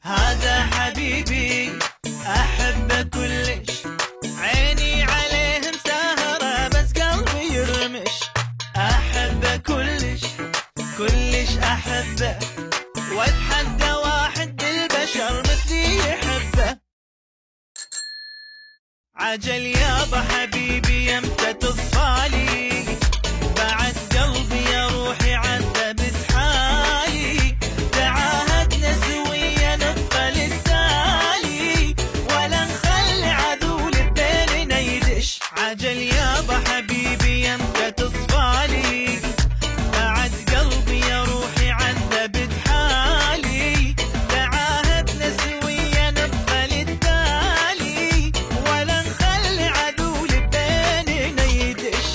هذا حبيبي أحبه كلش، عيني عليه مسهرة بس قلبي يرمش. أحبه كلش كلش أحبه، وأتحدى واحد بالبشر مثلي يحبه. عجل يابا حبيبي يمتى تصفالي، بعد قلبي يا روحي عذبت حالي. تعاهدنا سويا نبقى للتالي، ولا نخلي عدو بيننا يدش. عجل يابا حبيبي يمتى تصفالي، بعد قلبي يا روحي عذبت حالي. تعاهدنا سويا نبقى للتالي، ولا نخلي عدو بيننا يدش.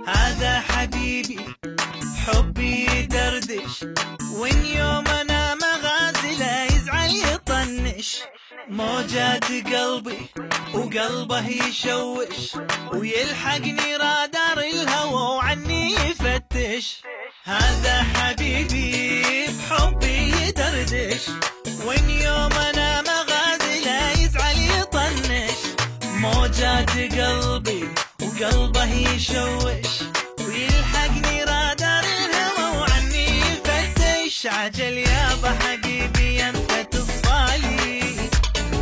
هذا حبيبي حبي يدردش، وإن يوم أنا مغازله يزعل يطنش. موجات قلبي وقلبه يشوش، ويلحقني رادار الهوى وعني يفتش. هذا حبيبي بحبي يدردش، وإن يوم أنا مغازله يزعل يطنش. موجات قلبي وقلبه يشوش، ويلحقني رادار الهوى وعني يفتش. عجل يابا حبيبي يمتى تصفالي،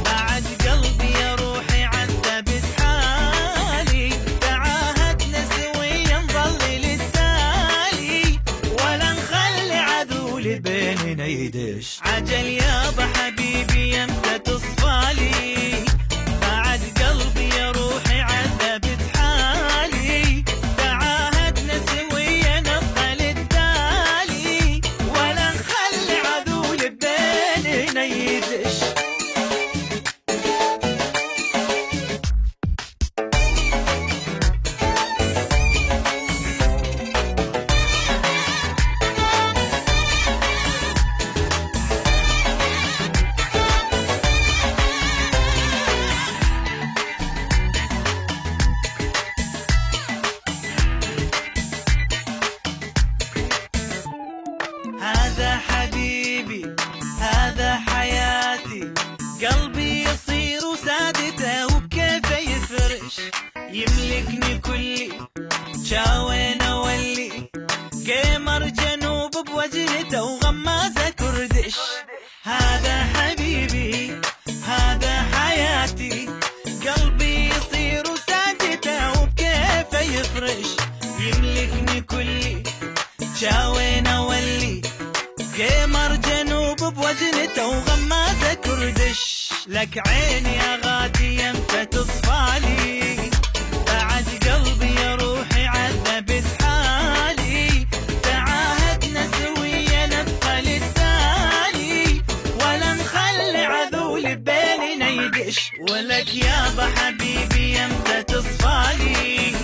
بعد قلبي يا روحي عذبت حالي. تعاهدنا سويا نظل للتالي، ولا نخلي عدو بيننا يدش. عجل يابا حبيبي يمتى تصفالي، بعد قلبي يا روحي عذبت حالي. تعاهدنا سويا نبقى للتالي، ولا نخلي عدو بيننا يدش. هذا حبيبي هذا حياتي، قلبي يصير سادته وبكيفه يفرش. يملكني كلي شاوين اولي، قمر جنوب بوجهته وغمازه كردش. هذا حبيبي هذا حياتي، قلبي يصير سادته وبكيفه يفرش. يملكني كلي شاوين اولي، قمر جنوب بوجنته وغمازه كردش. لك عيني يا غادي يمتى تصفالي، بعد قلبي يا روحي عذبت حالي. تعاهدنا سويا نبقى للتالي، ولا نخلي عدو بيننا يدش. ولك يابا حبيبي يمتى تصفالي،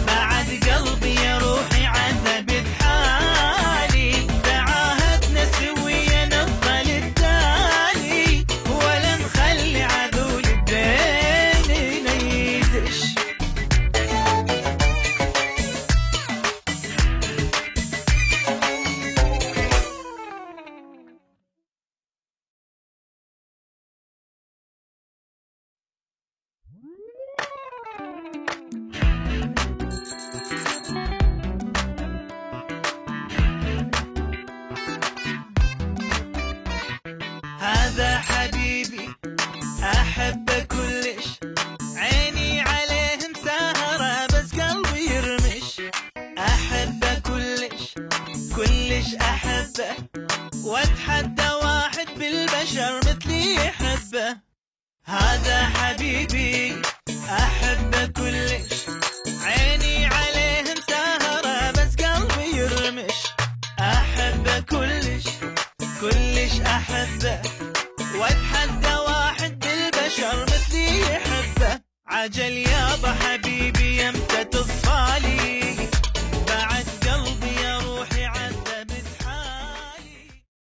بعد قلبي يا روحي عذبت حالي. تعاهدنا سويا نبقى للتالي، ولا نخلي عدو بيننا يدش. هذا حبيبي أحبه كلش، عيني عليه مسهرة بس قلبي يرمش. أحبه كلش كلش أحبه، وأتحدى واحد بالبشر مثلي يحبه. هذا حبيبي أحبه كلش، عيني عليه مسهرة بس قلبي يرمش. أحبه كلش كلش أحبه، وأتحدى واحد بالبشر مثلي يحبه. عجل يابا حبيبي